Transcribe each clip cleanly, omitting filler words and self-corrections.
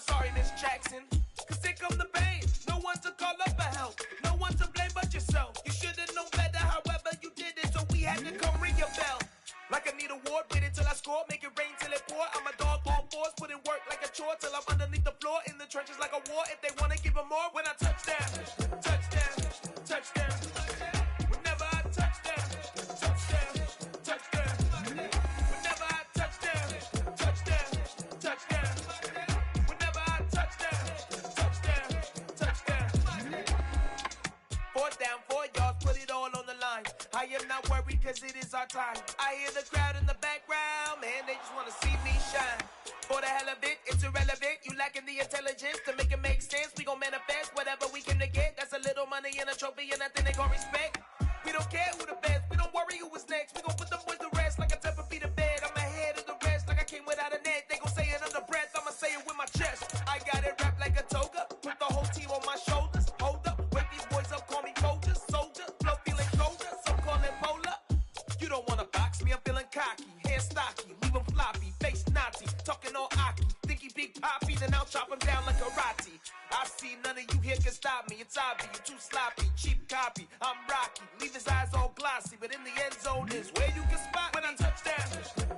sorry, Miss Jackson. Cause here come the pain. No one to call up for help. No one to blame but yourself. You should've known better, however you did it, so we had to come ring your bell. Like I need a ward, wait until I score, make it rain till it pour. I'm a dog on fours, put in work like a chore till I'm underneath the floor, in the trenches like a war. If they wanna give them more, when I touch down, touchdown, touchdown. Whenever I touch down, touchdown, touchdown. Whenever I touch down, touchdown, touchdown. Whenever I touch down, touchdown, touchdown. 4th down, 4 yards, put it all on the line. I am not worried cause it is our time. I hear the crowd in the background, man, they just wanna see me shine. For the hell of it, it's irrelevant. You lacking the intelligence to make it make sense. We gon' manifest whatever we came to get. That's a little money and a trophy and nothing they gon' respect. We don't care who the best, we don't worry who was next. We gon' put them boys to rest like a 10 feet of bed. I'm ahead of the rest like I came without a net. They gon' say it under breath, I'ma say it with my chest. I got it wrapped like a toga, put the whole team on my shoulders. Hold up, wake these boys up, call me Folger, soldier. Flow feeling colder, some call it polar. You don't wanna box me, I'm feeling cocky. Hair stocky, leave him floppy, face naughty. Talking all aki, think he big poppy, then I'll chop him down like karate. I see none of you here can stop me. It's obvious, you too sloppy, cheap copy. I'm Rocky, leave his eyes all glossy, but in the end zone is where you can spot when I touchdown,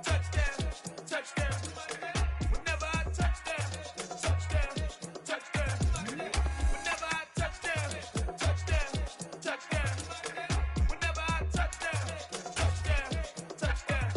touchdown, touchdown. Whenever I touchdown, touchdown, touchdown. Whenever I touchdown, touchdown, touchdown. Whenever I touchdown, touchdown, touchdown.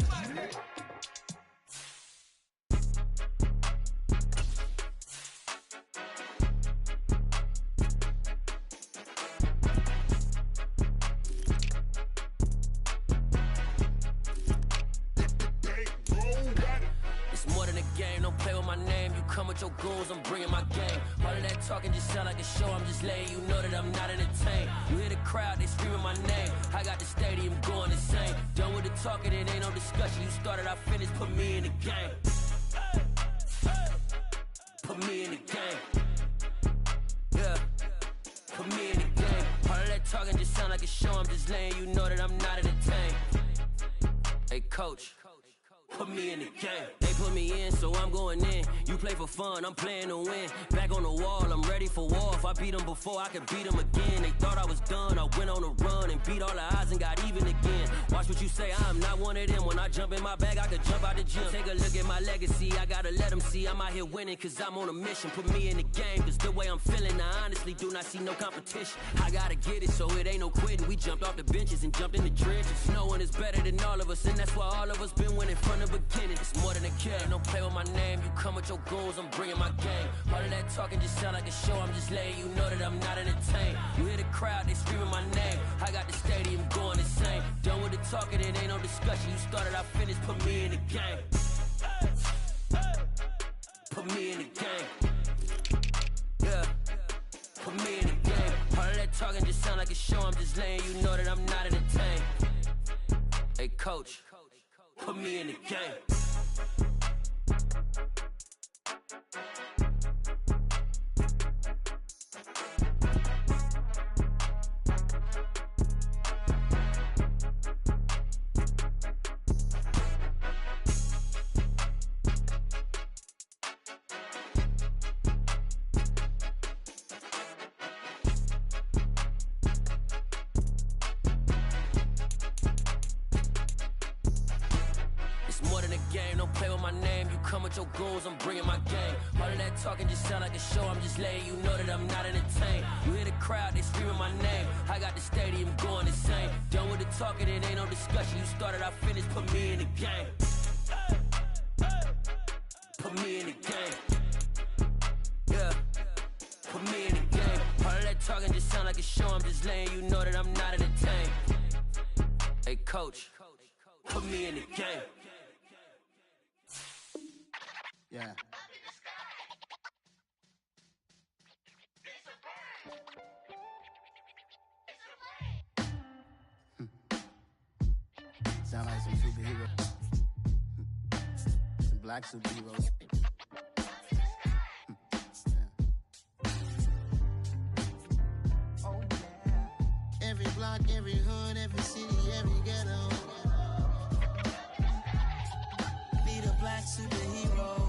It's more than a game, don't play with my name. You come with your goons, I'm bringing my game. All of that talking just sound like a show, I'm just letting you know that I'm not entertained. You hear the crowd, they screaming my name. I got the stadium going insane. Done with the talking, it ain't no discussion. You started, I finished, put me in the game. Put me in the game. Yeah, put me in the game. All of that talking just sound like a show, I'm just letting you know that I'm not entertained. Hey coach, put me in the game. They put me in, so I'm going in. You play for fun, I'm playing to win. Back on the wall, I'm ready for war. If I beat them before, I could beat them again. They thought I was done, I went on a run and beat all the odds and got even again. Watch what you say, I'm not one of them. When I jump in my bag, I could jump out the gym. Take a look at my legacy, I gotta let them see I'm out here winning, cause I'm on a mission. Put me in the game, cause the way I'm feeling, I honestly do not see no competition. I gotta get it, so it ain't no quitting. We jumped off the benches and jumped in the trenches. No one is better than all of us, and that's why all of us been winning from the beginning. It's more than a kill, don't play with my name. You come with your goons, I'm bringing my game. All of that talking just sound like a show, I'm just letting you know that I'm not entertained. You hear the crowd, they screaming my name. I got the stadium going insane. Done with the talking, it ain't no discussion. You started, I finished, put me in the game. Put me in the game. Yeah, put me in the game. All of that talking just sound like a show, I'm just letting you know that I'm not entertained. Hey coach, put me in the game. Come with your goons, I'm bringing my game. All of that talking just sound like a show, I'm just letting you know that I'm not entertained. You hear the crowd, they screaming my name. I got the stadium going insane. Done with the talking, it ain't no discussion. You started, I finished, put me in the game. Put me in the game. Yeah, put me in the game. All of that talking just sound like a show, I'm just letting you know that I'm not entertained. Hey coach, put me in the game. Yeah. Sound like some superheroes. Some black superheroes. Oh yeah. Every block, every hood, every city, every ghetto. Need a black superhero.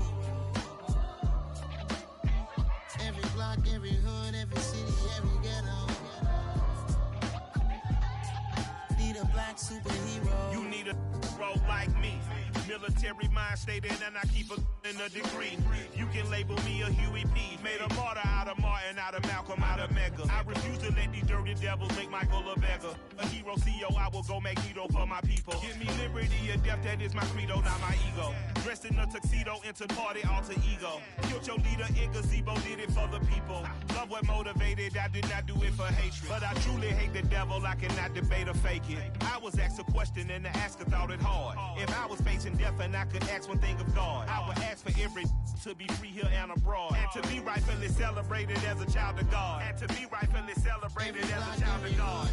black superhero. You need a role like me. Military mind stated, and I keep in a degree. You can label me a Huey P. Made a martyr out of Martin, out of Malcolm, out of Mega. I refuse to let these dirty devils make Michael a beggar. A hero CEO, I will go Magneto for my people. Give me liberty or death, that is my credo, not my ego. Dressed in a tuxedo, into party, alter ego. Killed your leader in gazebo, did it for the people. Love what motivated, I did not do it for hatred. But I truly hate the devil, I cannot debate or fake it. I was asked a question and the asker thought it hard. If I was facing death and I could ask one thing of God, I would ask for every to be free here and abroad, and to be rightfully celebrated as a child of God, and to be rightfully celebrated as a child of God.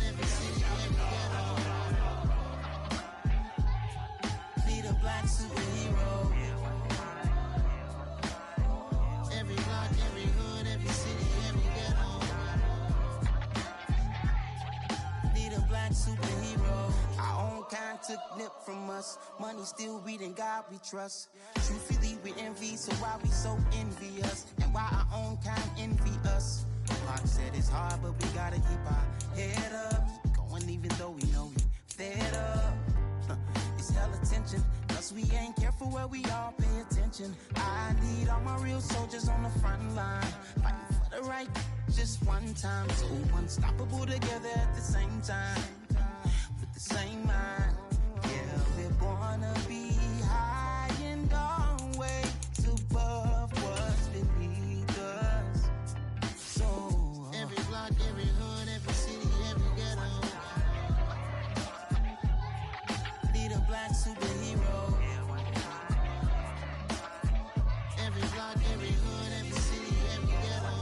Be the black superhero. Every block, every hood, every city, every ghetto. Be the black superhero. Our own kind took nip from us. Money still reading God we trust. Truthfully we envy, so why we so envious? And why our own kind envy us? Mark said it's hard, but we gotta keep our head up. Going even though we know we fed up. It's hella tension, cause we ain't careful where we all pay attention. I need all my real soldiers on the front line, fighting for the right just one time. So unstoppable together at the same time, with the same mind. Yeah, we're gonna be high and always above what's beneath us. So every block, every hood, every city, every ghetto. Be the black superhero. Every block, every hood, every city, every ghetto.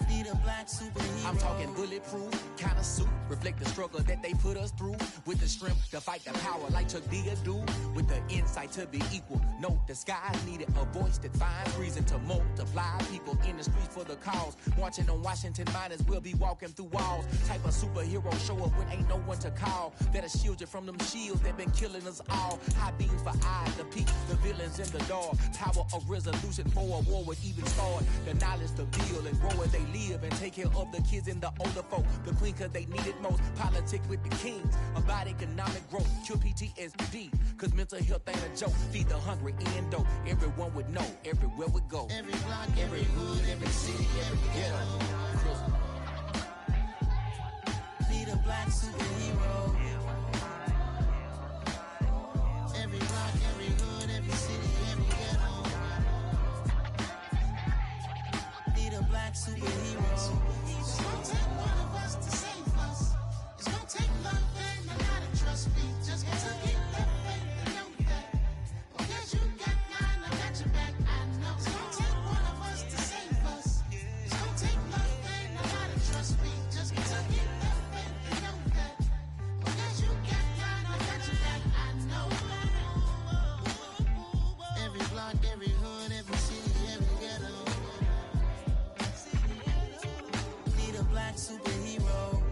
Be the black superhero. I'm talking bulletproof kind of suit, reflect the struggle that they put us through, with the strength to fight the power like Chuck D do, with the insight to be equal. No disguise needed, a voice that finds reason to multiply people in the streets for the cause. Marching on Washington, might as well be walking through walls. Type of superhero show up when ain't no one to call. That'll shield you from them shields that been killing us all. High beams for eyes to peek the villains in the dark. Power of resolution for a war would even start. The knowledge to build and grow where they live and take care of the kids and the older folk. The queen cause they need it most. Politics with the kings about economic growth. Cure PTSD cause mental health ain't a joke. Feed the hungry and dope. Everyone would know everywhere we go. Every block, every hood, every city, every ghetto. Be the black superhero. Every block, every hood, every city, every ghetto. Be the black superhero. It's gonna take one of us to save us. It's gonna take love and a lot of trust. We just gotta get that faith and know that. Because you got mine, I got your back. I know it's gonna take one of us to save us. It's gonna take love and a lot of trust. We just gotta get that faith and know that. Because you got mine, I got your back. I know. Every block, every hood, every city, every ghetto. Be the black superhero.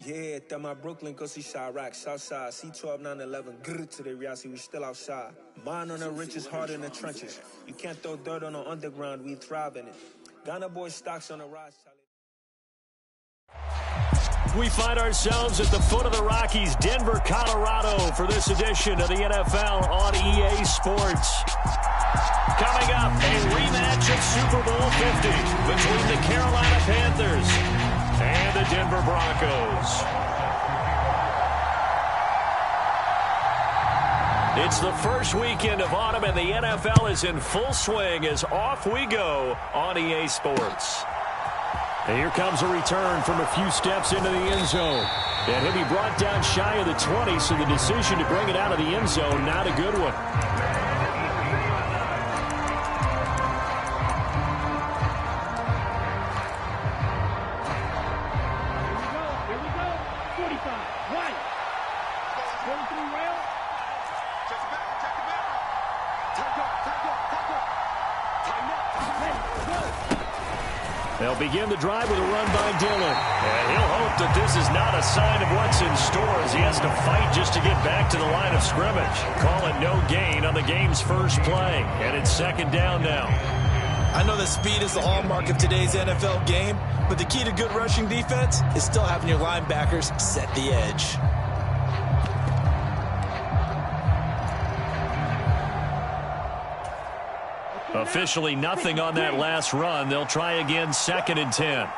Yeah, that my Brooklyn, go see Chirac, Southside, C12, 911, grrr to the reality, we still outside. Mine on the riches, heart in the trenches. You can't throw dirt on the underground, we thrive in it. Ghana boy stocks on the rise, We find ourselves at the foot of the Rockies, Denver, Colorado, for this edition of the NFL on EA Sports. Coming up, a rematch of Super Bowl 50 between the Carolina Panthers and the Denver Broncos. It's the first weekend of autumn, and the NFL is in full swing as off we go on EA Sports. And here comes a return from a few steps into the end zone. And he'll be brought down shy of the 20, so the decision to bring it out of the end zone, not a good one. Here we go. 45, right. Going through rail. Check it back. Time up. Ready, go. They'll begin the drive with a run by Dillon. And he'll hope that this is not a sign of what's in store as he has to fight just to get back to the line of scrimmage. Call it no gain on the game's first play. And it's second down now. I know that speed is the hallmark of today's NFL game, but the key to good rushing defense is still having your linebackers set the edge. Officially nothing on that last run. They'll try again, 2nd and 10.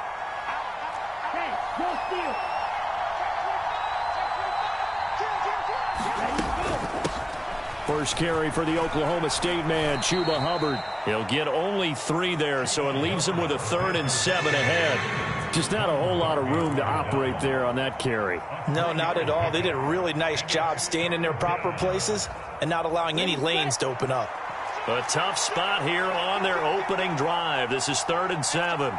First carry for the Oklahoma State man, Chuba Hubbard. He'll get only 3 there, so it leaves him with a 3rd and 7 ahead. Just not a whole lot of room to operate there on that carry. No, not at all. They did a really nice job staying in their proper places and not allowing any lanes to open up. A tough spot here on their opening drive. This is 3rd and 7.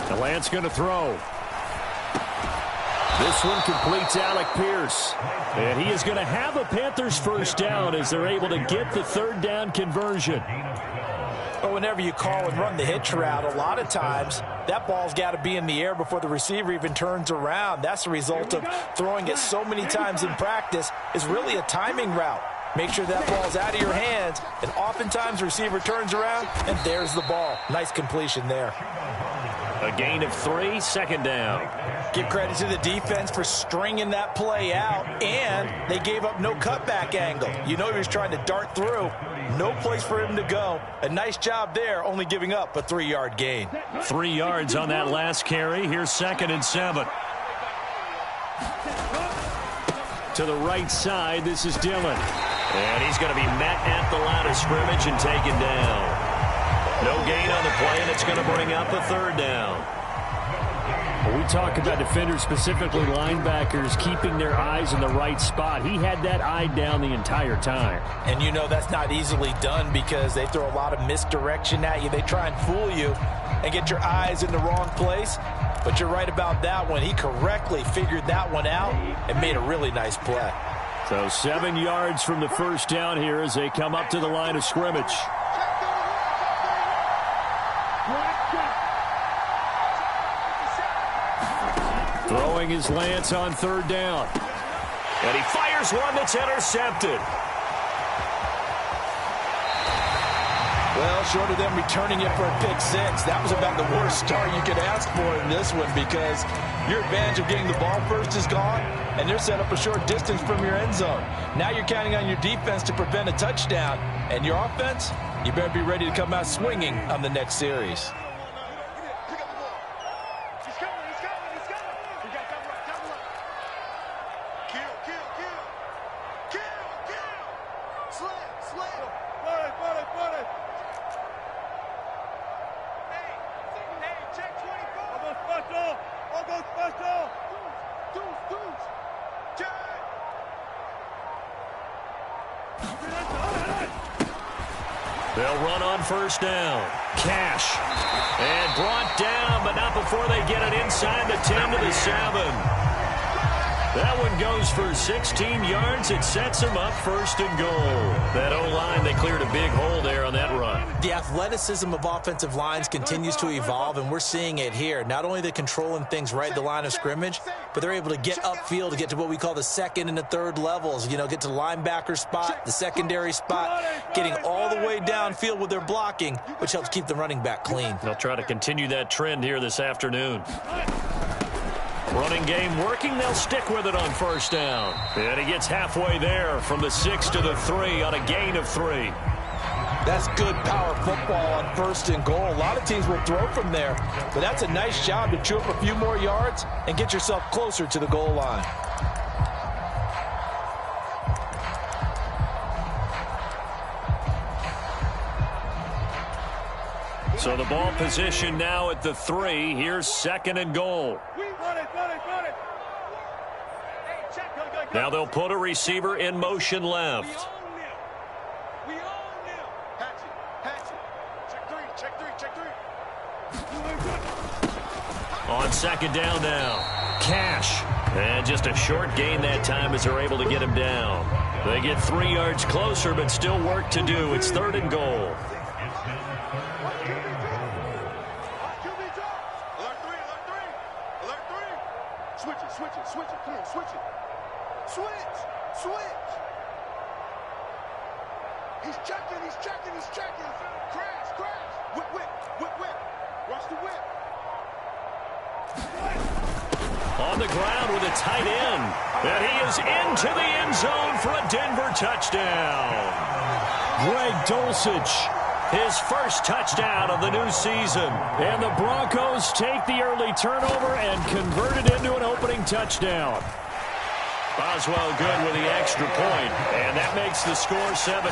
The Lance going to throw. This one completes Alec Pierce. And he is going to have a Panthers first down as they're able to get the 3rd down conversion. But whenever you call and run the hitch route, a lot of times that ball's got to be in the air before the receiver even turns around. That's the result of throwing it so many times in practice. Is really a timing route. Make sure that ball's out of your hands, and oftentimes the receiver turns around, and there's the ball. Nice completion there. A gain of 3, 2nd down. Give credit to the defense for stringing that play out, and they gave up no cutback angle. You know he was trying to dart through. No place for him to go. A nice job there, only giving up a 3-yard gain. 3 yards on that last carry. Here's 2nd and 7. To the right side, this is Dillon. And he's going to be met at the line of scrimmage and taken down. No gain on the play, and it's going to bring up a 3rd down. When we talk about defenders, specifically linebackers, keeping their eyes in the right spot, he had that eye down the entire time. And you know that's not easily done because they throw a lot of misdirection at you. They try and fool you and get your eyes in the wrong place. But you're right about that one. He correctly figured that one out and made a really nice play. So 7 yards from the first down here as they come up to the line of scrimmage. Throwing his Lance on 3rd down. And he fires one that's intercepted. Well, short of them returning it for a pick 6, that was about the worst start you could ask for in this one because your advantage of getting the ball first is gone, and they're set up a short distance from your end zone. Now you're counting on your defense to prevent a touchdown, and your offense, you better be ready to come out swinging on the next series. They'll run on first down. Cash. And brought down, but not before they get it inside the 10 to the 7. That one goes for 16 yards. It sets them up 1st and goal. That O-line, they cleared a big hole there on that run. The athleticism of offensive lines continues to evolve, and we're seeing it here. Not only the controlling things right at the line of scrimmage, but they're able to get upfield to get to what we call the 2nd and the 3rd levels. You know, get to the linebacker spot, the secondary spot, getting all the way downfield with their blocking, which helps keep the running back clean. They'll try to continue that trend here this afternoon. Running game working. They'll stick with it on first down. And he gets halfway there from the 6 to the 3 on a gain of 3. That's good power football on 1st and goal. A lot of teams will throw from there, but that's a nice job to chew up a few more yards and get yourself closer to the goal line. So the ball position now at the 3. Here's 2nd and goal. Now they'll put a receiver in motion left. On 2nd down now. Cash. And just a short gain that time as they're able to get him down. They get 3 yards closer, but still work to do. It's 3rd and goal. Switch it. Come on, switch it. Switch. He's checking. Crash. Whip. Rush the whip. On the ground with a tight end. And he is into the end zone for a Denver touchdown. Greg Dulcich, his first touchdown of the new season. And the Broncos take the early turnover and convert it into an opening touchdown. Boswell good with the extra point, and that makes the score 7-0.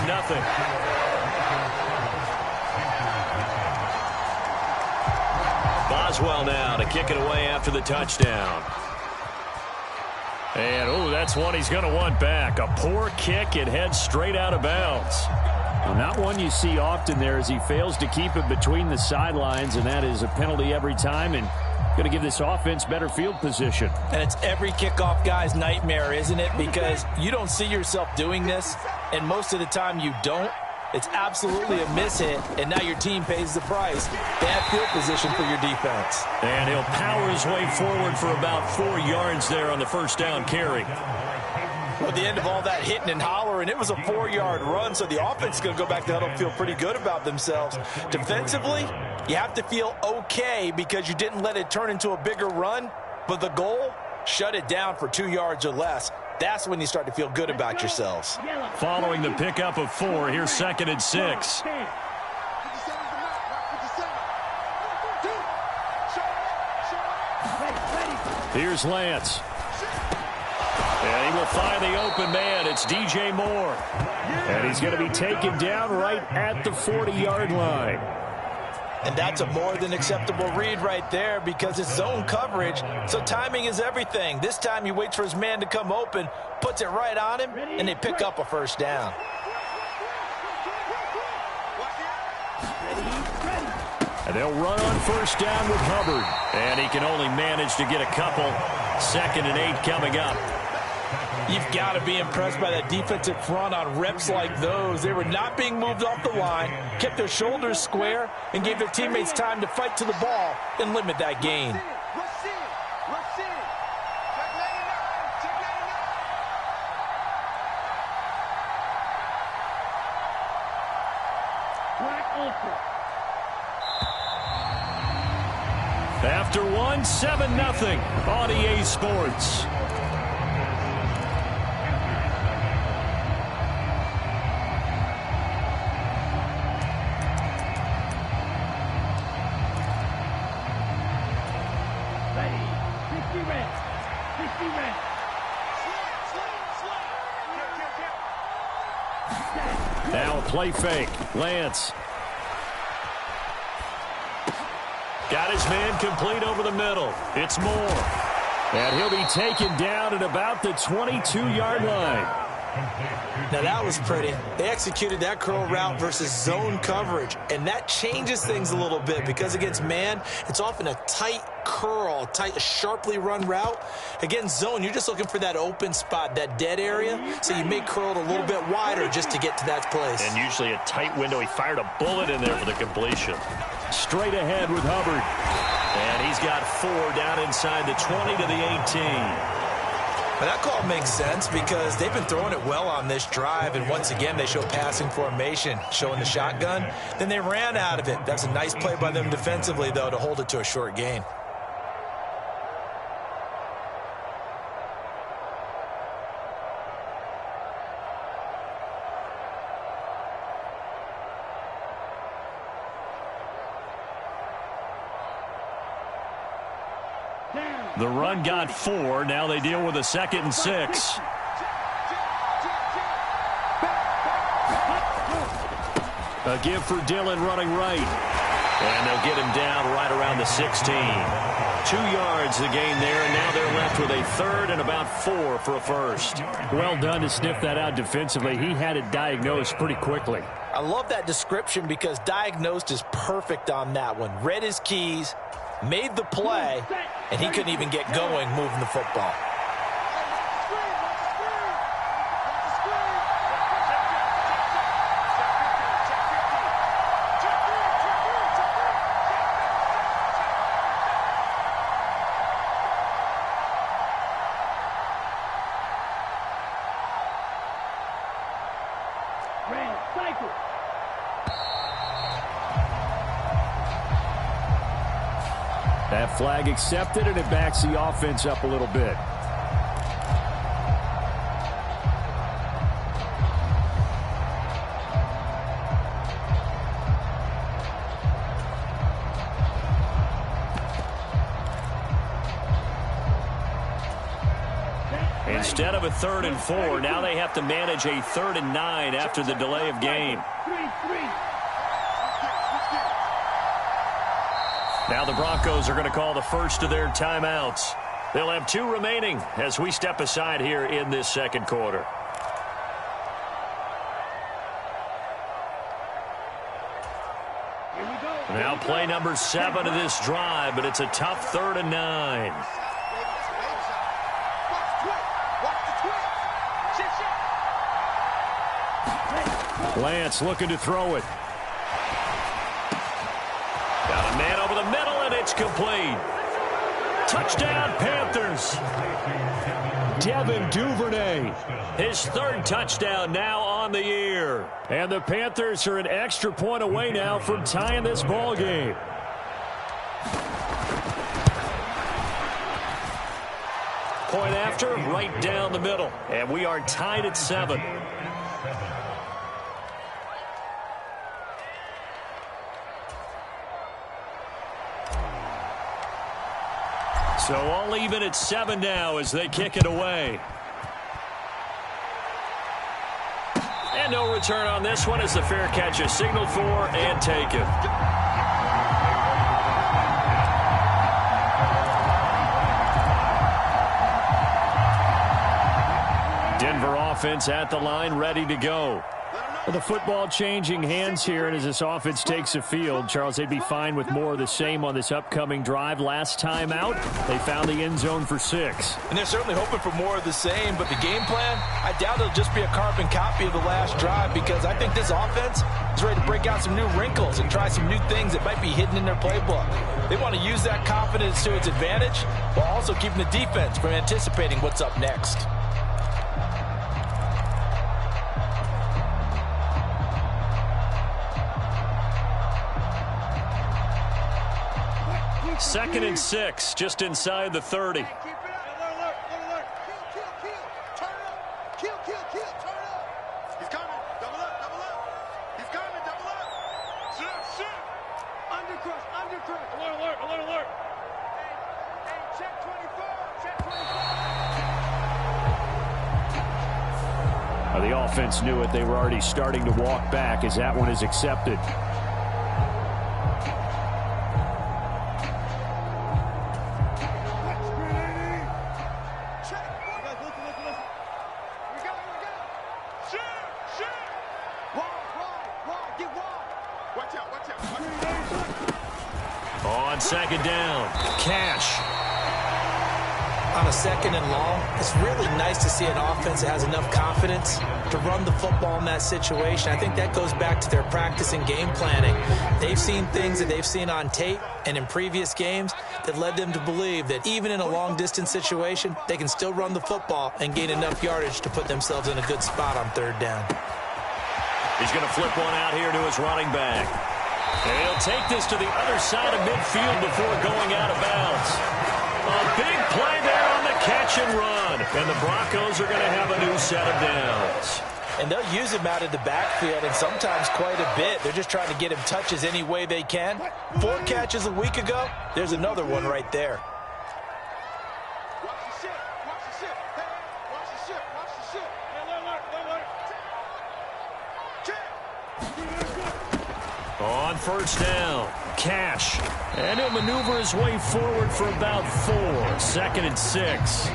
Boswell now to kick it away after the touchdown. And, that's one he's going to want back. A poor kick. It heads straight out of bounds. Well, not one you see often there as he fails to keep it between the sidelines, and that is a penalty every time and going to give this offense better field position. And it's every kickoff guy's nightmare, isn't it? Because you don't see yourself doing this, and most of the time you don't. It's absolutely a mishit, and now your team pays the price. Bad field position for your defense. And he'll power his way forward for about 4 yards there on the first down carry. Well, at the end of all that hitting and hollering, it was a 4-yard run, so the offense is going to go back to huddle and feel pretty good about themselves. Defensively, you have to feel okay because you didn't let it turn into a bigger run, but the goal, shut it down for 2 yards or less. That's when you start to feel good about yourselves. Following the pickup of 4, here's 2nd and 6. Here's Lance. And he will find the open man. It's DJ Moore. And he's going to be taken down right at the 40-yard line. And that's a more than acceptable read right there because it's zone coverage, so timing is everything. This time he waits for his man to come open, puts it right on him, and they pick up a first down. And they'll run on first down with Hubbard. And he can only manage to get a couple. 2nd and 8 coming up. You've got to be impressed by that defensive front on reps like those. They were not being moved off the line, kept their shoulders square, and gave their teammates time to fight to the ball and limit that gain. After 1, 7-0 on EA Sports. Now a play fake. Lance. Got his man complete over the middle. It's Moore. And he'll be taken down at about the 22-yard line. Now that was pretty. They executed that curl route versus zone coverage, and that changes things a little bit because against man, it's often a tight curl, tight, sharply run route. Against zone, you're just looking for that open spot, that dead area, so you may curl it a little bit wider just to get to that place. And usually a tight window. He fired a bullet in there for the completion. Straight ahead with Hubbard. And he's got 4 down inside the 20 to the 18. But that call makes sense because they've been throwing it well on this drive, and once again they show passing formation, showing the shotgun. Then they ran out of it. That's a nice play by them defensively, though, to hold it to a short gain. The run got 4. Now they deal with a 2nd and 6. A give for Dillon running right. And they'll get him down right around the 16. 2 yards the gain there, and now they're left with a 3rd and about 4 for a first. Well done to sniff that out defensively. He had it diagnosed pretty quickly. I love that description because diagnosed is perfect on that one. Read his keys, made the play, and he couldn't even get going moving the football. Red, cycle. That flag accepted, and it backs the offense up a little bit. Instead of a 3rd and 4, now they have to manage a 3rd and 9 after the delay of game. Now the Broncos are going to call the first of their timeouts. They'll have 2 remaining as we step aside here in this second quarter. Now play number 7 of this drive, but it's a tough 3rd and 9. Lance looking to throw it. Got a man over the middle, and it's complete. Touchdown, Panthers. Devin Duvernay, his 3rd touchdown now on the year. And the Panthers are an extra point away now from tying this ball game. Point after, right down the middle. And we are tied at 7. So all even at 7 now as they kick it away. And no return on this one as the fair catch is signaled for and taken. Denver offense at the line, ready to go. The football changing hands here, and as this offense takes the field, Charles, they'd be fine with more of the same on this upcoming drive. Last time out, they found the end zone for 6. And they're certainly hoping for more of the same, but the game plan, I doubt it'll just be a carbon copy of the last drive, because I think this offense is ready to break out some new wrinkles and try some new things that might be hidden in their playbook. They want to use that confidence to its advantage while also keeping the defense from anticipating what's up next. Second and 6, just inside the 30. Keep it up. Alert. Kill. Turn up. He's coming. Double up. He's coming. Double up. Shit. Undercrush. Alert. Hey, check 24. The offense knew it. They were already starting to walk back as that one is accepted. On second down, Cash. On a 2nd and long, it's really nice to see an offense that has enough confidence to run the football in that situation. I think that goes back to their practice and game planning. They've seen things that they've seen on tape and in previous games that led them to believe that even in a long-distance situation, they can still run the football and gain enough yardage to put themselves in a good spot on 3rd down. He's going to flip one out here to his running back. And he'll take this to the other side of midfield before going out of bounds. A big play there on the catch and run. And the Broncos are going to have a new set of downs. And they'll use him out of the backfield, and sometimes quite a bit. They're just trying to get him touches any way they can. 4 catches a week ago. There's another one right there. Watch the ship. Hey, watch the ship. On first down, Cash. And he'll maneuver his way forward for about 4. 2nd and 6.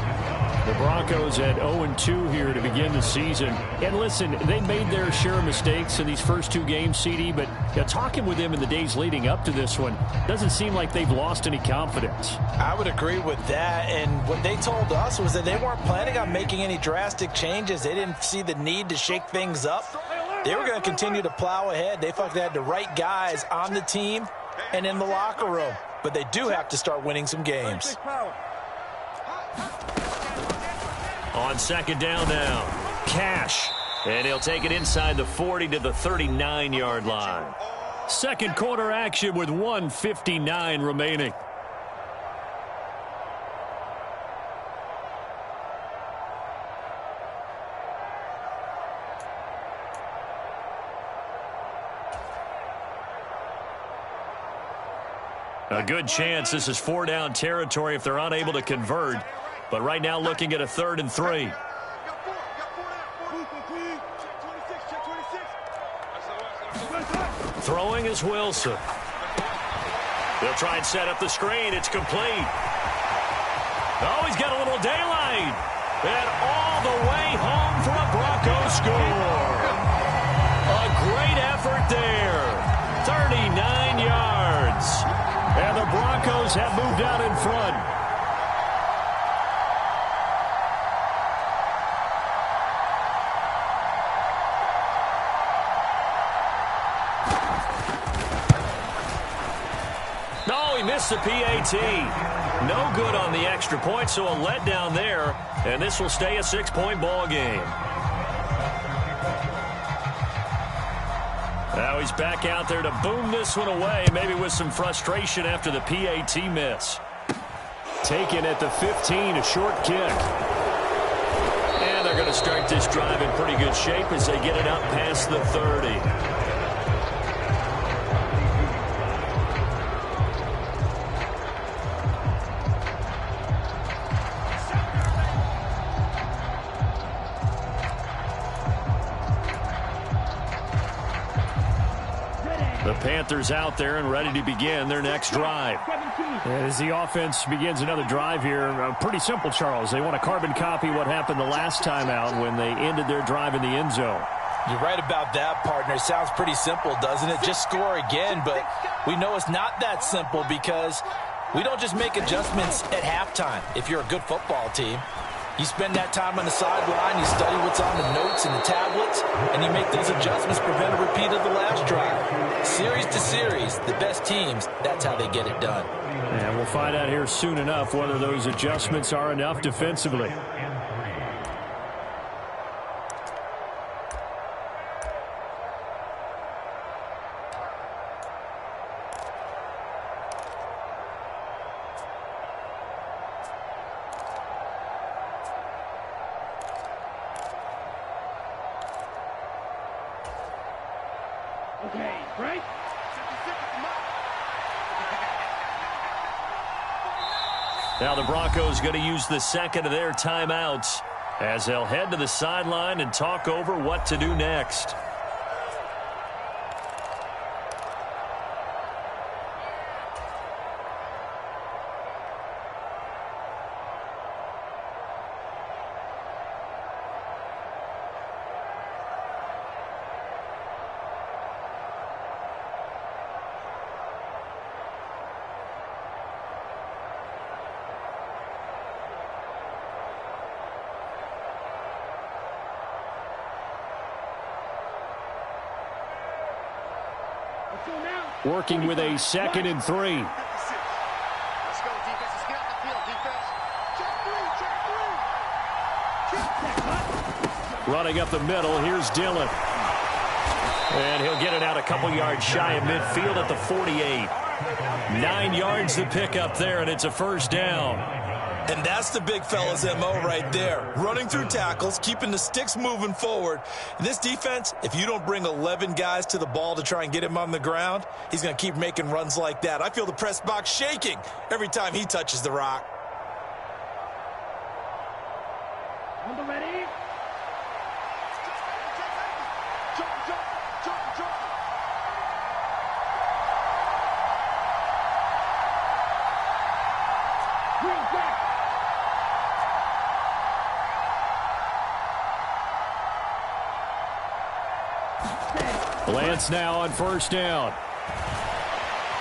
The Broncos at 0-2 here to begin the season. And listen, they made their share of mistakes in these first 2 games, CD, but talking with them in the days leading up to this one, doesn't seem like they've lost any confidence. I would agree with that, and what they told us was that they weren't planning on making any drastic changes. They didn't see the need to shake things up. They were going to continue to plow ahead. They felt they had the right guys on the team and in the locker room, but they do have to start winning some games. On second down now, Cash. And he'll take it inside the 40 to the 39-yard line. Second quarter action with 1:59 remaining. A good chance this is 4-down territory if they're unable to convert. But right now looking at a 3rd and 3. Throwing is Wilson. They'll try and set up the screen. It's complete. Oh, he's got a little daylight. And all the way home for a Broncos score. A great effort there. 39 yards. And the Broncos have moved out in front. No, he missed the PAT. No good on the extra point, so a letdown there. And this will stay a 6-point ball game. Now he's back out there to boom this one away, maybe with some frustration after the PAT miss. Taken at the 15, a short kick. And they're going to start this drive in pretty good shape as they get it up past the 30. The Panthers out there and ready to begin their next drive. As the offense begins another drive here, pretty simple, Charles. They want to carbon copy what happened the last time out when they ended their drive in the end zone. You're right about that, partner. It sounds pretty simple, doesn't it? Just score again, but we know it's not that simple because we don't just make adjustments at halftime. If you're a good football team, you spend that time on the sideline, you study what's on the notes and the tablets, and you make those adjustments, prevent a repeat of the last drive. Series to series, the best teams, that's how they get it done. And we'll find out here soon enough whether those adjustments are enough defensively. Okay, right? Now the Broncos going to use the second of their timeouts as they'll head to the sideline and talk over what to do next. Working with a 2nd and 3. Let's go, defense. Let's get off the field, defense. Check 3. Running up the middle, here's Dillon. And he'll get it out a couple yards shy of midfield at the 48. 9 yards to pick up there, and it's a first down. And that's the big fella's MO right there. Running through tackles, keeping the sticks moving forward. In this defense, if you don't bring 11 guys to the ball to try and get him on the ground, he's going to keep making runs like that. I feel the press box shaking every time he touches the rock. On the ready. Jump, jump, jump, jump. Green back. Lance now on first down.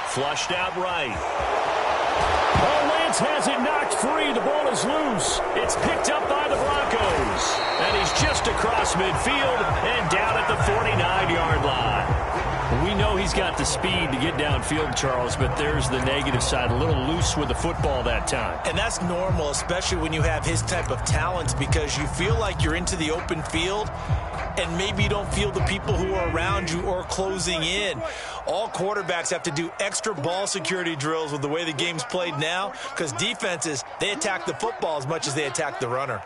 Flushed out right. Oh, Lance has it knocked free. The ball is loose. It's picked up by the Broncos. And he's just across midfield and down at the 49-yard line. We know he's got the speed to get downfield, Charles, but there's the negative side. A little loose with the football that time. And that's normal, especially when you have his type of talent, because you feel like you're into the open field and maybe you don't feel the people who are around you or closing in. All quarterbacks have to do extra ball security drills with the way the game's played now, because defenses, they attack the football as much as they attack the runner.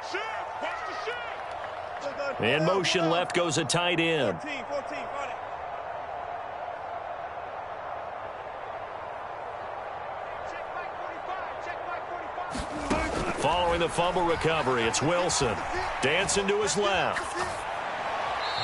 In motion left goes a tight end. 14, run it. Following the fumble recovery, it's Wilson. Dancing to his left.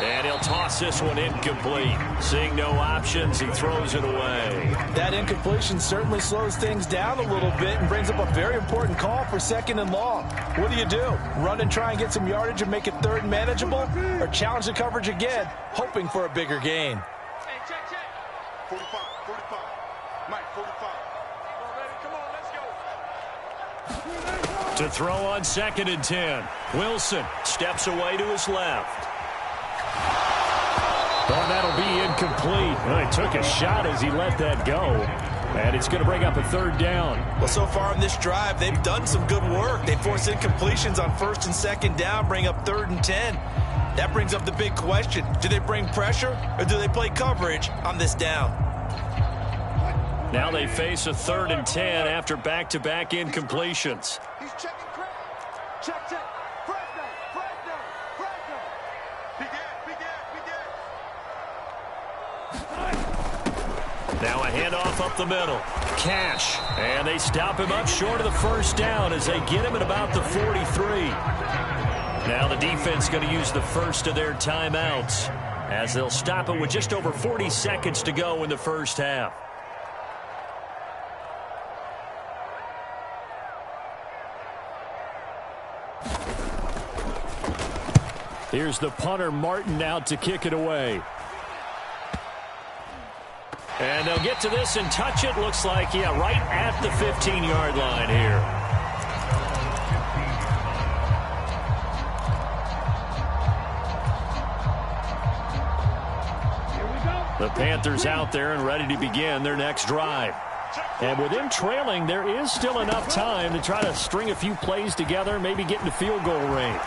And he'll toss this one incomplete. Seeing no options, he throws it away. That incompletion certainly slows things down a little bit and brings up a very important call for 2nd and long. What do? Run and try and get some yardage and make it 3rd and manageable? Or challenge the coverage again, hoping for a bigger gain? Hey, check. 45. Mike, 45. Come on, let's go. To throw on 2nd and 10. Wilson steps away to his left. Oh, that'll be incomplete. Well, he took a shot as he let that go. And it's going to bring up a 3rd down. Well, so far in this drive, they've done some good work. They force incompletions on 1st and 2nd down, bring up 3rd and 10. That brings up the big question. Do they bring pressure or do they play coverage on this down? Now they face a 3rd and 10 after back-to-back incompletions. He's checking Craig. Check. Fresno. Big Now a handoff up the middle. Cash. And they stop him up short of the 1st down as they get him at about the 43. Now the defense going to use the first of their timeouts as they'll stop it with just over 40 seconds to go in the 1st half. Here's the punter, Martin, out to kick it away. And they'll get to this and touch it. Looks like, right at the 15-yard line here. The Panthers out there and ready to begin their next drive. And with them trailing, there is still enough time to try to string a few plays together, maybe get into field goal range.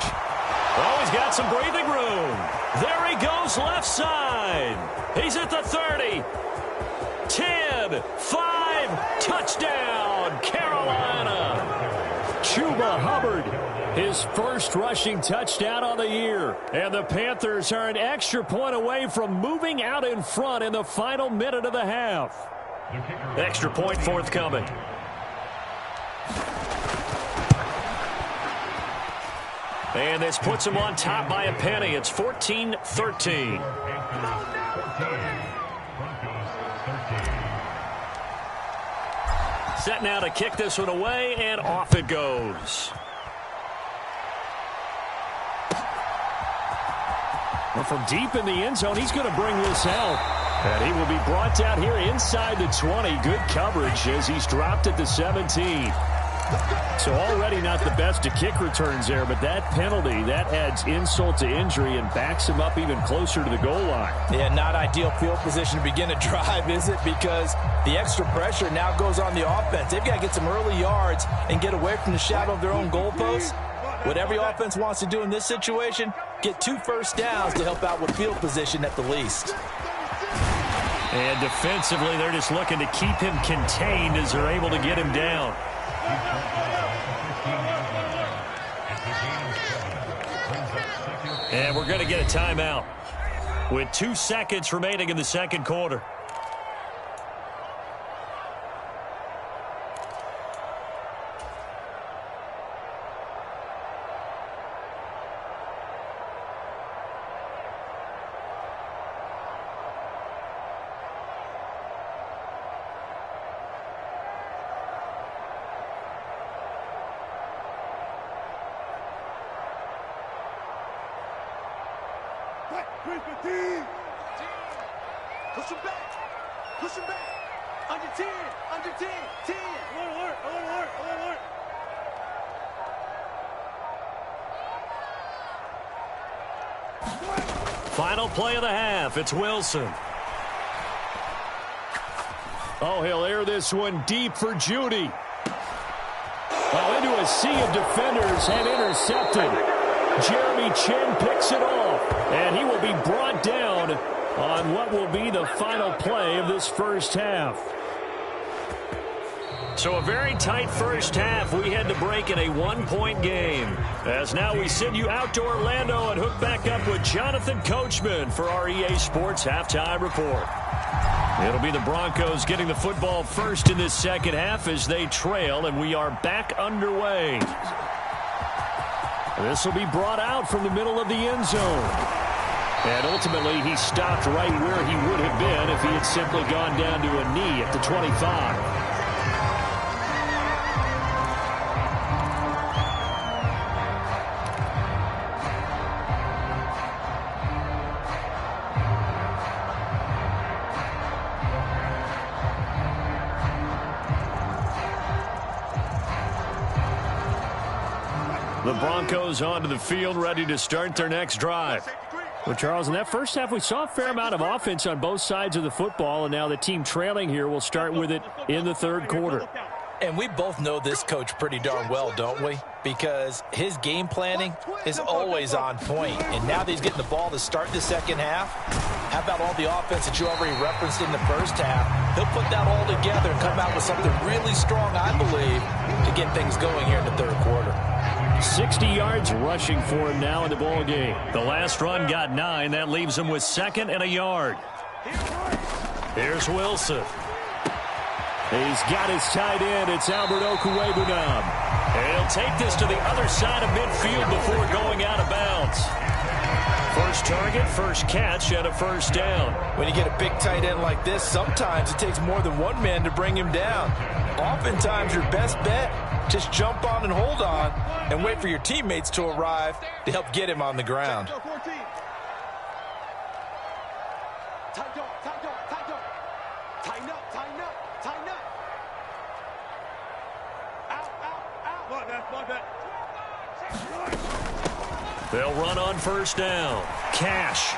Oh, he's got some breathing room. There he goes left side. He's at the 30. 10, 5, touchdown, Carolina. Chuba Hubbard, his first rushing touchdown on the year. And the Panthers are an extra point away from moving out in front in the final minute of the half. Extra point forthcoming. And this puts them on top by a penny. It's 14-13. Set now to kick this one away, and off it goes. Well, from deep in the end zone, he's going to bring this out. And he will be brought down here inside the 20. Good coverage as he's dropped at the 17. So already not the best of kick returns there, but that penalty, that adds insult to injury and backs him up even closer to the goal line. Yeah, not ideal field position to begin a drive, is it? Because the extra pressure now goes on the offense. They've got to get some early yards and get away from the shadow of their own goalposts. What every offense wants to do in this situation, get 2 first downs to help out with field position at the least. And defensively, they're just looking to keep him contained as they're able to get him down. And we're going to get a timeout with 2 seconds remaining in the second quarter. Push him back. Under 10. 10. Alert. Final play of the half. It's Wilson. Oh, he'll air this one deep for Judy. Oh, into a sea of defenders and intercepted. Jeremy Chin picks it off, and he will be brought down on what will be the final play of this first half. So a very tight first half. We had to break in a one-point game. As now we send you out to Orlando and hook back up with Jonathan Coachman for our EA Sports Halftime Report. It'll be the Broncos getting the football first in this second half as they trail, and we are back underway. This will be brought out from the middle of the end zone. And ultimately, he stopped right where he would have been if he had simply gone down to a knee at the 25. The Broncos onto the field, ready to start their next drive. Well, Charles, in that first half, we saw a fair amount of offense on both sides of the football, and now the team trailing here will start with it in the third quarter. And we both know this coach pretty darn well, don't we? Because his game planning is always on point. And now that he's getting the ball to start the second half, how about all the offense that you already referenced in the first half? He'll put that all together and come out with something really strong, I believe, to get things going here in the third quarter. 60 yards rushing for him now in the ball game. The last run got 9. That leaves him with 2nd and a yard. Here's Wilson. He's got his tight end. It's Albert Okwuegbunam. And he'll take this to the other side of midfield before going out of bounds. First target, first catch, and a first down. When you get a big tight end like this, sometimes it takes more than one man to bring him down. Oftentimes, your best bet, just jump on and hold on and wait for your teammates to arrive to help get him on the ground. They'll run on first down. Cash.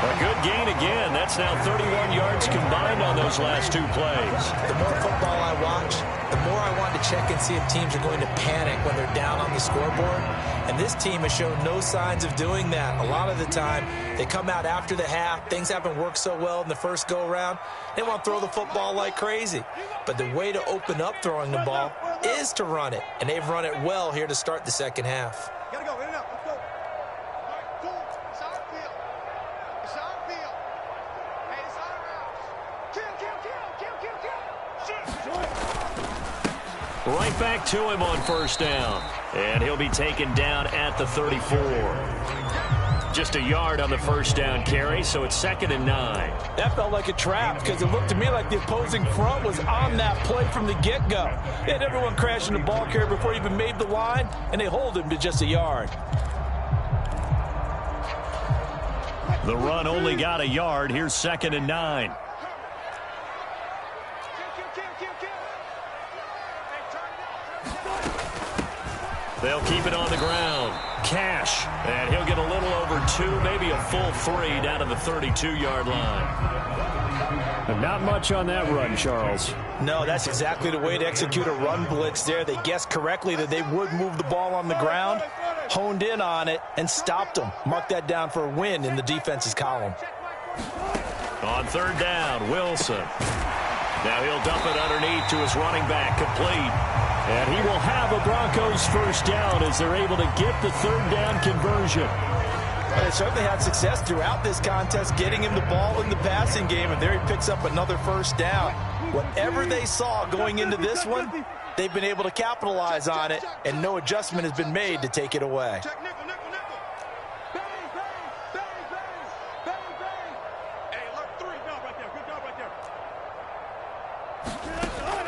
A good gain again. That's now 31 yards combined on those last 2 plays. The more football I watch, the more I want to check and see if teams are going to panic when they're down on the scoreboard. And this team has shown no signs of doing that. A lot of the time, they come out after the half. Things haven't worked so well in the first go-around. They want to throw the football like crazy. But the way to open up throwing the ball is to run it. And they've run it well here to start the second half. Gotta go, in and out, let's go. All right, cool. It's our field. It's our field. Hey, it's our house. Kill. Right back to him on first down. And he'll be taken down at the 34. Just a yard on the first down carry, so it's 2nd and 9. That felt like a trap because it looked to me like the opposing front was on that play from the get-go. They had everyone crashing the ball carrier before he even made the line, and they hold him to just a yard. The run only got a yard. Here's 2nd and 9. They'll keep it on the ground. Cash. And he'll get a little over 2, maybe a full 3 down to the 32-yard line. And not much on that run, Charles. No, that's exactly the way to execute a run blitz there. They guessed correctly that they would move the ball on the ground, honed in on it, and stopped them. Mark that down for a win in the defense's column. On third down, Wilson. Now he'll dump it underneath to his running back, complete. And he will have a Broncos first down as they're able to get the third down conversion. Well, they certainly had success throughout this contest getting him the ball in the passing game, and there he picks up another first down. Whatever they saw going into this one, they've been able to capitalize on it, and no adjustment has been made to take it away.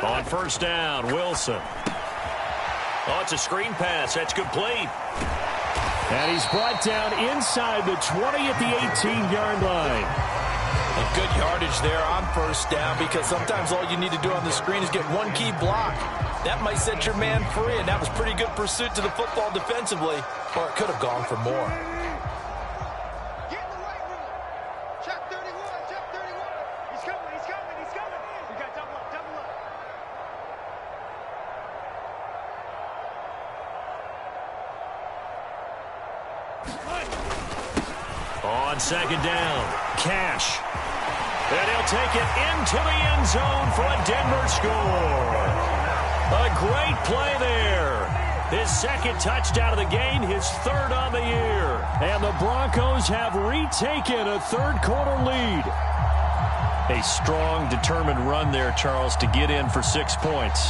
On first down, Wilson. Oh, it's a screen pass. That's complete. And he's brought down inside the 20 at the 18-yard line. And good yardage there on first down because sometimes all you need to do on the screen is get one key block. That might set your man free, and that was pretty good pursuit to the football defensively, or it could have gone for more. Get in the right room. Check 31, check 31. He's coming, he's coming. On second down, Cash. And he'll take it into the end zone for a Denver score. A great play there. His second touchdown of the game, his third on the year. And the Broncos have retaken a third-quarter lead. A strong, determined run there, Charles, to get in for 6 points.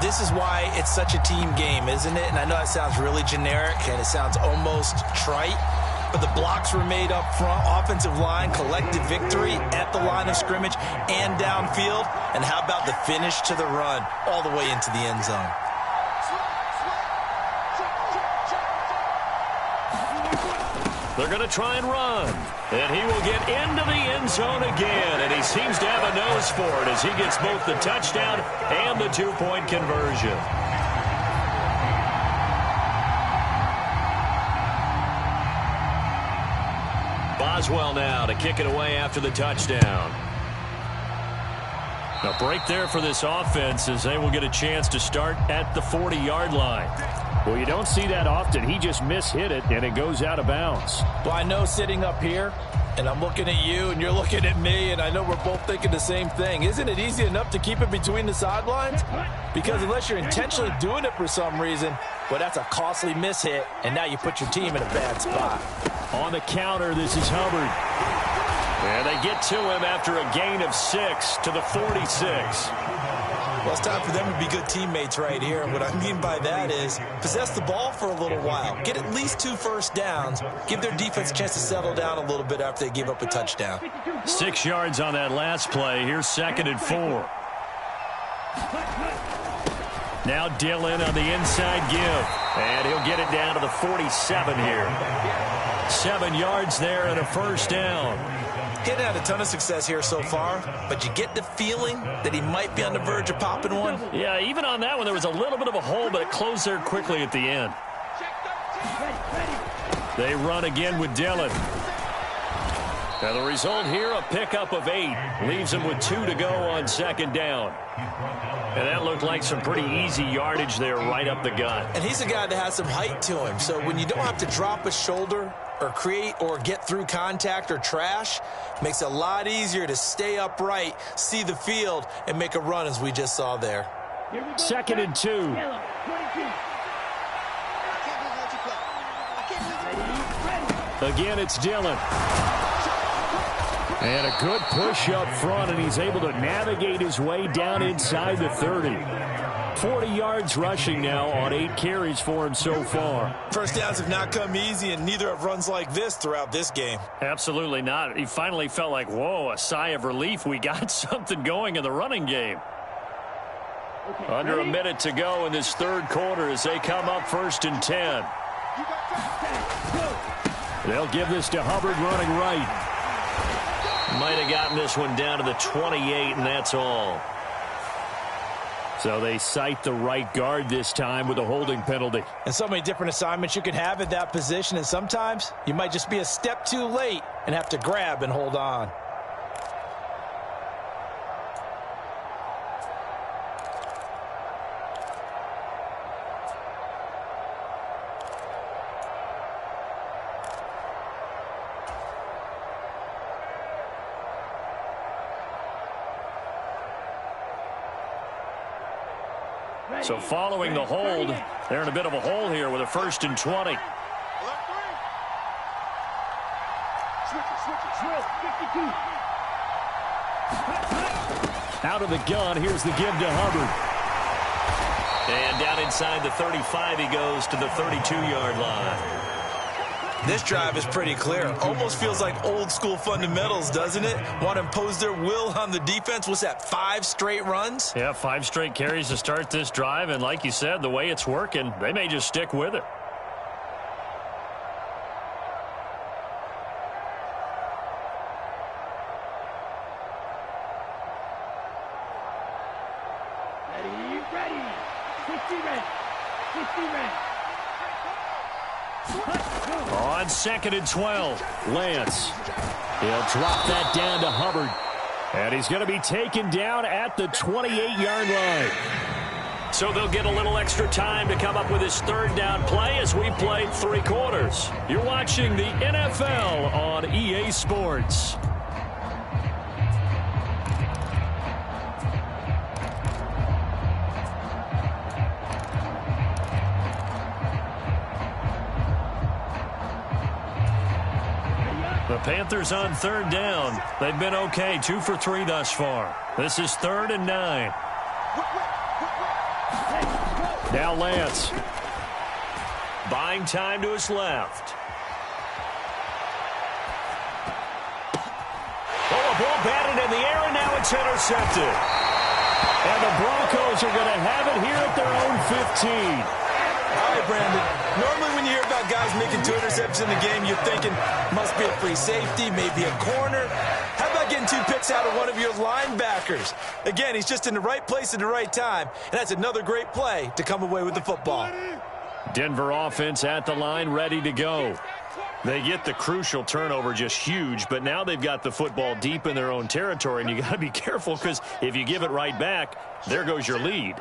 This is why it's such a team game, isn't it? And I know that sounds really generic, and it sounds almost trite. But the blocks were made up front, offensive line, collective victory at the line of scrimmage and downfield. And how about the finish to the run all the way into the end zone? They're going to try and run. And he will get into the end zone again. And he seems to have a nose for it as he gets both the touchdown and the two-point conversion. Boswell now to kick it away after the touchdown. A break there for this offense as they will get a chance to start at the 40-yard line. Well, you don't see that often. He just mishit it, and it goes out of bounds. Well, I know sitting up here, and I'm looking at you, and you're looking at me, and I know we're both thinking the same thing. Isn't it easy enough to keep it between the sidelines? Because unless you're intentionally doing it for some reason, well, that's a costly mishit, and now you put your team in a bad spot. On the counter, this is Hubbard. And they get to him after a gain of 6 to the 46. Well, it's time for them to be good teammates right here. And what I mean by that is possess the ball for a little while. Get at least 2 first downs. Give their defense a chance to settle down a little bit after they give up a touchdown. 6 yards on that last play. Here's 2nd and 4. Now Dillon on the inside give. And he'll get it down to the 47 here. 7 yards there and a first down. He hadn't had a ton of success here so far, but you get the feeling that he might be on the verge of popping one. Yeah, even on that one, there was a little bit of a hole, but it closed there quickly at the end. They run again with Dillon. Now the result here, a pickup of 8. Leaves him with 2 to go on second down. And that looked like some pretty easy yardage there right up the gut. And he's a guy that has some height to him, so when you don't have to drop a shoulder or create or get through contact or trash, makes it a lot easier to stay upright, see the field, and make a run as we just saw there. 2nd and 2. Again, it's Dillon. And a good push up front, and he's able to navigate his way down inside the 30. 40 yards rushing now on 8 carries for him so far. First downs have not come easy, and neither have runs like this throughout this game. Absolutely not. He finally felt like, whoa, a sigh of relief. We got something going in the running game. Under a minute to go in this third quarter as they come up 1st and 10. They'll give this to Hubbard running right. Might have gotten this one down to the 28, and that's all. So they cite the right guard this time with a holding penalty. And so many different assignments you could have at that position, and sometimes you might just be a step too late and have to grab and hold on. So following the hold, they're in a bit of a hole here with a 1st and 20. Out of the gun, here's the give to Hubbard. And down inside the 35 he goes to the 32-yard line. This drive is pretty clear. Almost feels like old school fundamentals, doesn't it? Want to impose their will on the defense. What's that, 5 straight runs? Yeah, 5 straight carries to start this drive. And like you said, the way it's working, they may just stick with it. Ready. 60 ready. 60 ready. On 2nd and 12, Lance. He'll drop that down to Hubbard. And he's going to be taken down at the 28-yard line. So they'll get a little extra time to come up with his third down play as we played 3 quarters. You're watching the NFL on EA Sports. The Panthers on 3rd down. They've been okay, 2 for 3 thus far. This is 3rd and 9. Now Lance. Buying time to his left. Oh, a ball batted in the air, and now it's intercepted. And the Broncos are going to have it here at their own 15. All right, Brandon. Normally when you hear about guys making 2 interceptions in the game, you're thinking must be a free safety, maybe a corner. How about getting 2 picks out of one of your linebackers? Again, he's just in the right place at the right time, and that's another great play to come away with the football. Denver offense at the line, ready to go. They get the crucial turnover, just huge, but now they've got the football deep in their own territory, and you got to be careful because if you give it right back, there goes your lead.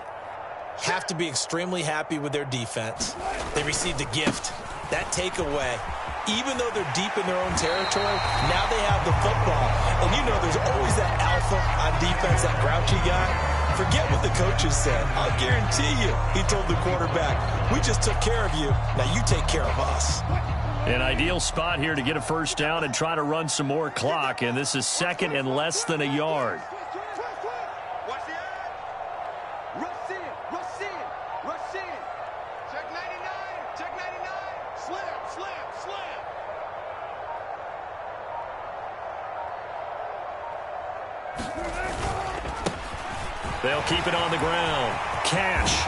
Have to be extremely happy with their defense. They received a gift. That takeaway, even though they're deep in their own territory, now they have the football. And you know there's always that alpha on defense, that grouchy guy. Forget what the coaches said. I'll guarantee you, he told the quarterback, we just took care of you. Now you take care of us. An ideal spot here to get a first down and try to run some more clock, and this is 2nd and less than a yard. They'll keep it on the ground. Cash.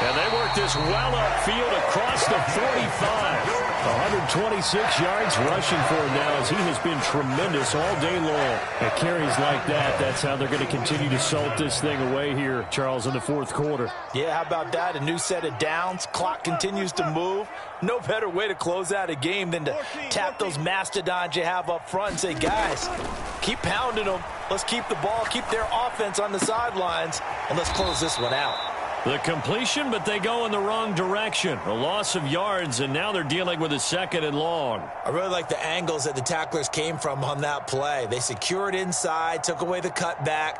And they work this well upfield across the 45. 126 yards rushing for him now as he has been tremendous all day long. At carries like that, that's how they're going to continue to salt this thing away here, Charles, in the 4th quarter. Yeah, how about that? A new set of downs. Clock continues to move. No better way to close out a game than to tap those mastodons you have up front and say, guys, keep pounding them. Let's keep the ball, keep their offense on the sidelines, and let's close this one out. The completion, but they go in the wrong direction. A loss of yards, and now they're dealing with a 2nd and long. I really like the angles that the tacklers came from on that play. They secured inside, took away the cutback.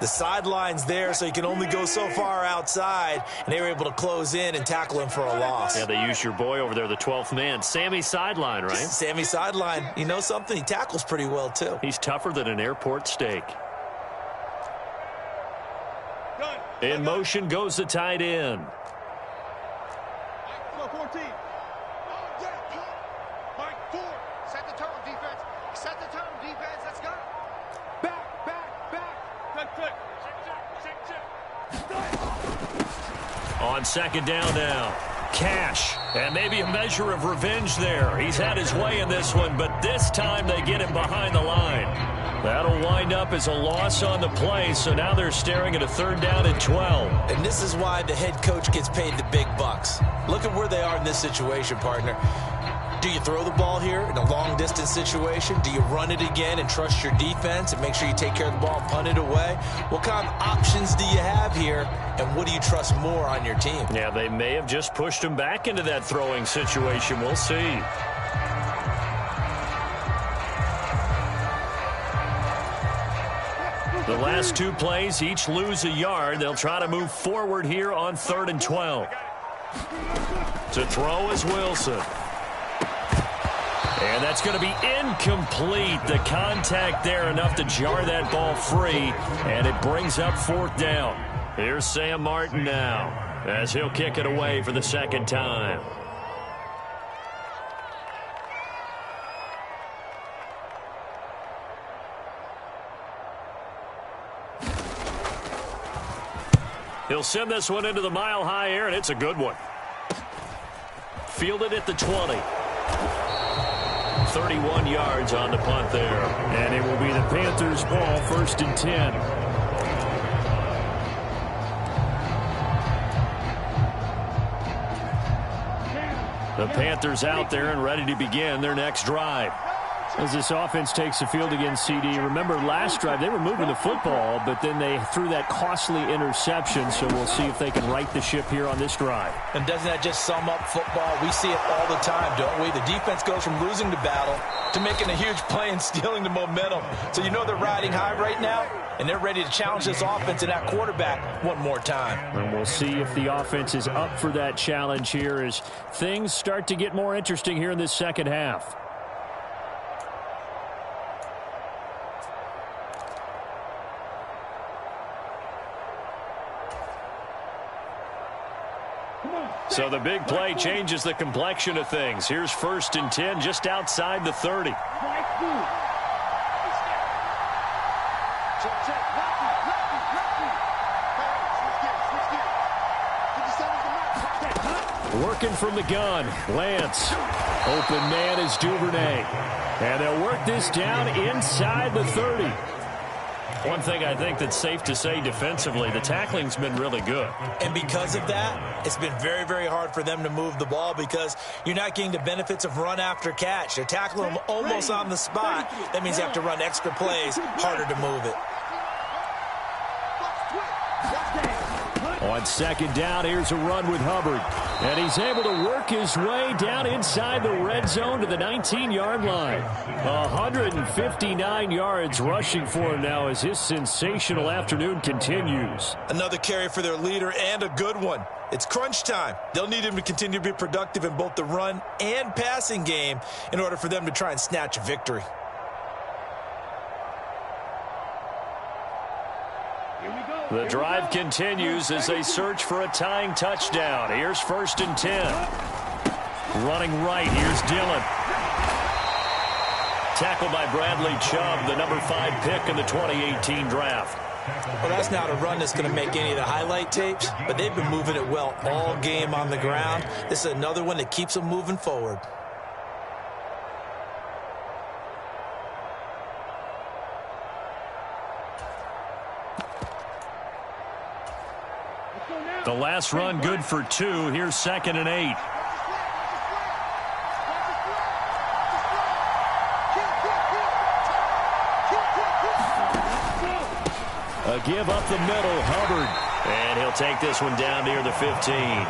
The sideline's there, so you can only go so far outside, and they were able to close in and tackle him for a loss. Yeah, they used your boy over there, the 12th man. Sammy Sideline, right? Sammy Sideline. You know something? He tackles pretty well, too. He's tougher than an airport steak. In motion goes the tight end. 14. Mike 4. Set the tone, defense. Set the tone, defense. Let's go. Back. Check. On 2nd down now. Cash. And maybe a measure of revenge there. He's had his way in this one, but this time they get him behind the line. That'll wind up as a loss on the play, so now they're staring at a 3rd down and 12. And this is why the head coach gets paid the big bucks. Look at where they are in this situation, partner. Do you throw the ball here in a long-distance situation? Do you run it again and trust your defense and make sure you take care of the ball and punt it away? What kind of options do you have here, and what do you trust more on your team? Yeah, they may have just pushed him back into that throwing situation. We'll see. The last 2 plays each lose a yard. They'll try to move forward here on 3rd and 12. To throw is Wilson. And that's going to be incomplete. The contact there enough to jar that ball free, and it brings up 4th down. Here's Sam Martin now as he'll kick it away for the 2nd time. He'll send this one into the mile-high air, and it's a good one. Fielded at the 20. 31 yards on the punt there. And it will be the Panthers' ball, 1st and 10. The Panthers out there and ready to begin their next drive. As this offense takes the field against CD, remember last drive they were moving the football, but then they threw that costly interception, so we'll see if they can right the ship here on this drive. And doesn't that just sum up football? We see it all the time, don't we? The defense goes from losing the battle to making a huge play and stealing the momentum. So you know they're riding high right now, and they're ready to challenge this offense and that quarterback one more time. And we'll see if the offense is up for that challenge here as things start to get more interesting here in this second half. So the big play changes the complexion of things. Here's 1st and 10 just outside the 30. Working from the gun, Lance. Open man is Duvernay. And they'll work this down inside the 30. One thing I think that's safe to say defensively, the tackling's been really good. And because of that, it's been very, very hard for them to move the ball because you're not getting the benefits of run after catch. They're tackling them almost on the spot. That means they have to run extra plays, harder to move it. On 2nd down, here's a run with Hubbard. And he's able to work his way down inside the red zone to the 19-yard line. 159 yards rushing for him now as his sensational afternoon continues. Another carry for their leader and a good one. It's crunch time. They'll need him to continue to be productive in both the run and passing game in order for them to try and snatch a victory. The drive continues as they search for a tying touchdown. Here's 1st and 10. Running right, here's Dillon. Tackled by Bradley Chubb, the number 5 pick in the 2018 draft. Well, that's not a run that's going to make any of the highlight tapes, but they've been moving it well all game on the ground. This is another one that keeps them moving forward. The last run good for 2. Here's 2nd and 8. A give up the middle, Hubbard. And he'll take this one down near the 15.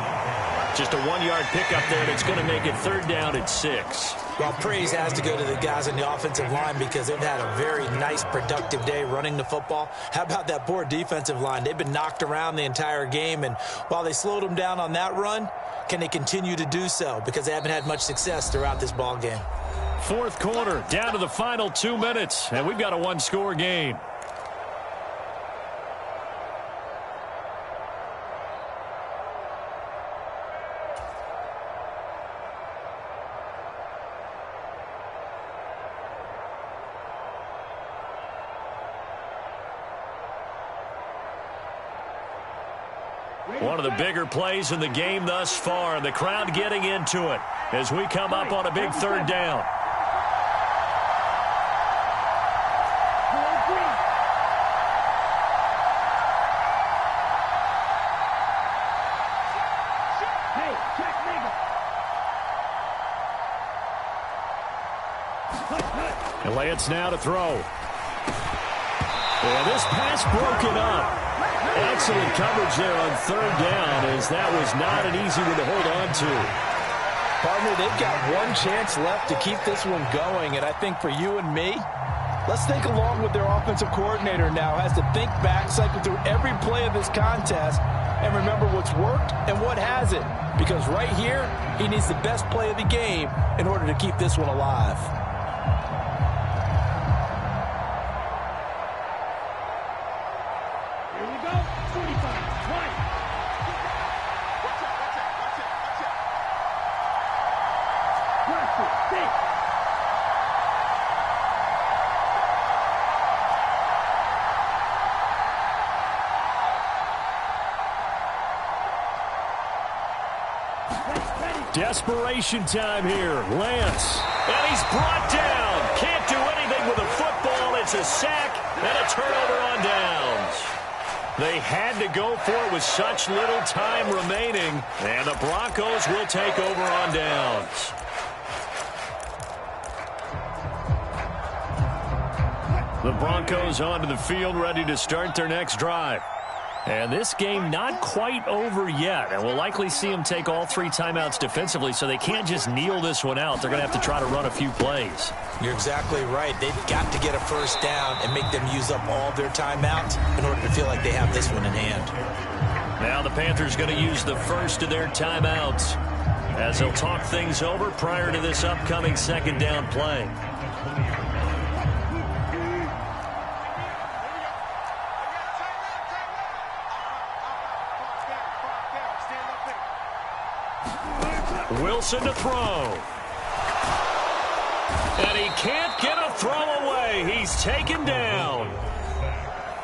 Just a 1-yard pickup there that's going to make it 3rd down at 6. Well, praise has to go to the guys on the offensive line because they've had a very nice, productive day running the football. How about that poor defensive line? They've been knocked around the entire game, and while they slowed them down on that run, can they continue to do so? Because they haven't had much success throughout this ball game. 4th quarter, down to the final 2 minutes, and we've got a 1-score game. One of the bigger plays in the game thus far, and the crowd getting into it as we come up on a big 3rd down. And Lance now to throw. And this pass broken up. Excellent coverage there on 3rd down as that was not an easy one to hold on to. Partner, they've got one chance left to keep this one going, and I think for you and me, let's think along with their offensive coordinator now. Has to think back, cycle through every play of this contest, and remember what's worked and what hasn't. Because right here, he needs the best play of the game in order to keep this one alive. Desperation time here. Lance. And he's brought down. Can't do anything with a football. It's a sack and a turnover on downs. They had to go for it with such little time remaining. And the Broncos will take over on downs. The Broncos onto the field, ready to start their next drive. And this game not quite over yet, and we'll likely see them take all 3 timeouts defensively, so they can't just kneel this one out. They're going to have to try to run a few plays. You're exactly right. They've got to get a first down and make them use up all their timeouts in order to feel like they have this one in hand. Now the Panthers going to use the first of their timeouts as they'll talk things over prior to this upcoming second down play. Wilson to throw. And he can't get a throw away. He's taken down.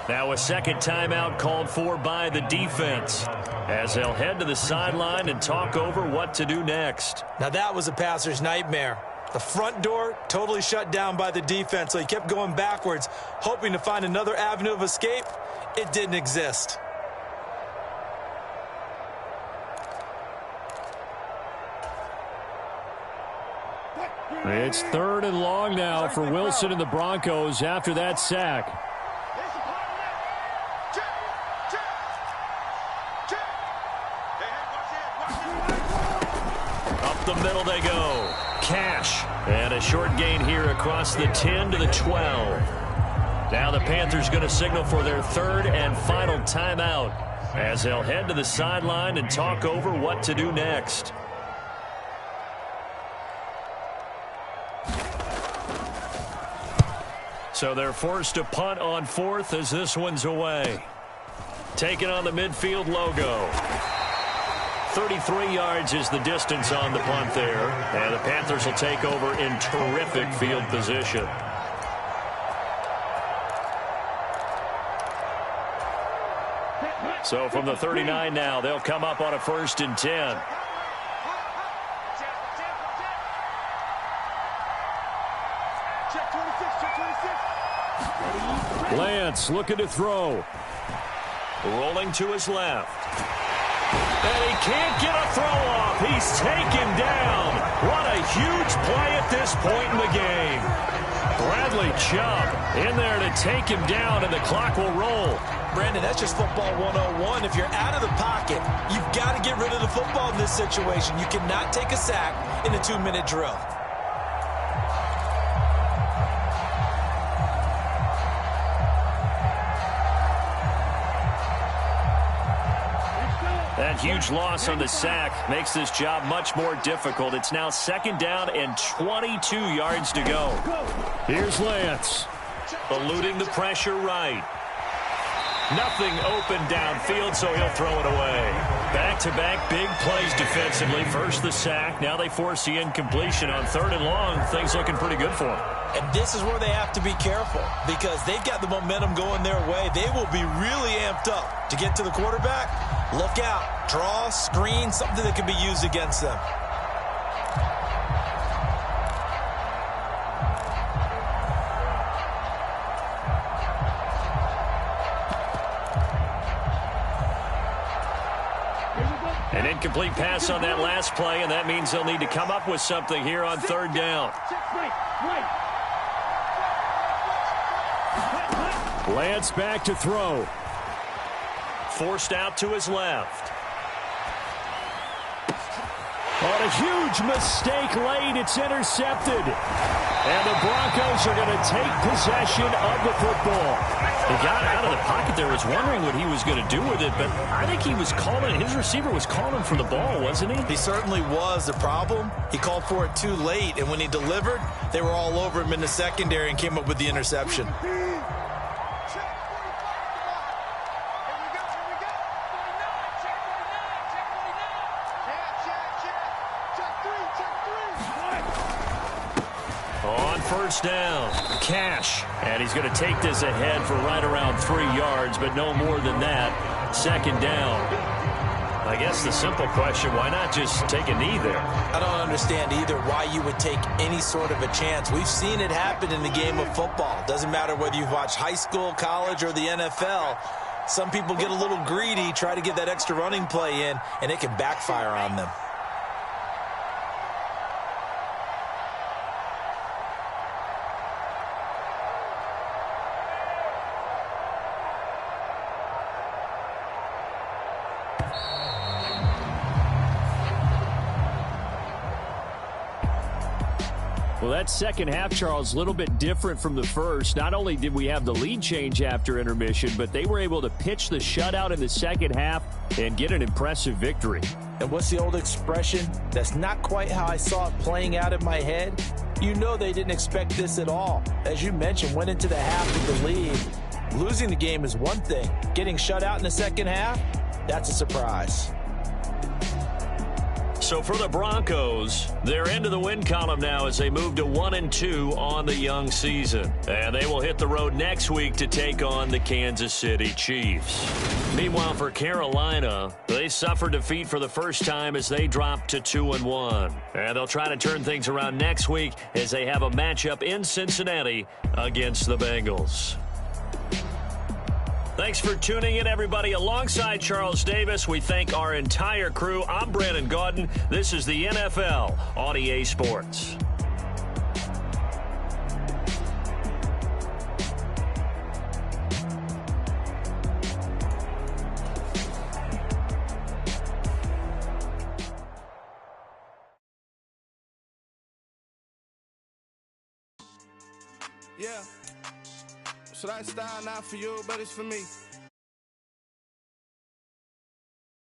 Now a second timeout called for by the defense as they'll head to the sideline and talk over what to do next. Now that was a passer's nightmare. The front door totally shut down by the defense, so he kept going backwards, hoping to find another avenue of escape. It didn't exist. It's 3rd and long now for Wilson and the Broncos after that sack. Up the middle they go. Cash. And a short gain here across the 10 to the 12. Now the Panthers going to signal for their 3rd and final timeout as they'll head to the sideline and talk over what to do next. So they're forced to punt on 4th as this one's away. Taking on the midfield logo. 33 yards is the distance on the punt there. And the Panthers will take over in terrific field position. So from the 39 now, they'll come up on a 1st and 10. Lance looking to throw. Rolling to his left. And he can't get a throw off. He's taken down. What a huge play at this point in the game. Bradley Chubb in there to take him down, and the clock will roll. Brandon, that's just football 101. If you're out of the pocket, you've got to get rid of the football in this situation. You cannot take a sack in a 2-minute drill. That huge loss on the sack makes this job much more difficult. It's now 2nd down and 22 yards to go. Here's Lance. Eluding the pressure right. Nothing open downfield, so he'll throw it away. Back-to-back big plays defensively. First the sack. Now they force the incompletion on 3rd and long. Things looking pretty good for them. And this is where they have to be careful because they've got the momentum going their way. They will be really amped up to get to the quarterback. Look out. Draw, screen, something that can be used against them. An incomplete pass on that last play, and that means they'll need to come up with something here on 3rd down. Lance back to throw. Forced out to his left. On a huge mistake late, it's intercepted. And the Broncos are going to take possession of the football. He got out of the pocket there, was wondering what he was going to do with it, but I think he was calling, his receiver was calling for the ball, wasn't he? He certainly was. The problem, he called for it too late, and when he delivered, they were all over him in the secondary and came up with the interception. On 1st down, Cash. And he's going to take this ahead for right around 3 yards, but no more than that. 2nd down. I guess the simple question, why not just take a knee there? I don't understand either why you would take any sort of a chance. We've seen it happen in the game of football. Doesn't matter whether you've watched high school, college, or the NFL. Some people get a little greedy, try to get that extra running play in, and it can backfire on them. Well, that second half, Charles, a little bit different from the first. Not only did we have the lead change after intermission, but they were able to pitch the shutout in the second half and get an impressive victory. And what's the old expression? That's not quite how I saw it playing out in my head. You know they didn't expect this at all. As you mentioned, went into the half with the lead. Losing the game is one thing. Getting shut out in the second half, that's a surprise. So for the Broncos, they're into the win column now as they move to 1-2 on the young season. And they will hit the road next week to take on the Kansas City Chiefs. Meanwhile, for Carolina, they suffered defeat for the first time as they dropped to 2-1. And they'll try to turn things around next week as they have a matchup in Cincinnati against the Bengals. Thanks for tuning in, everybody. Alongside Charles Davis, we thank our entire crew. I'm Brandon Gaudin. This is the NFL on EA Sports. Yeah. So that style not for you, but it's for me.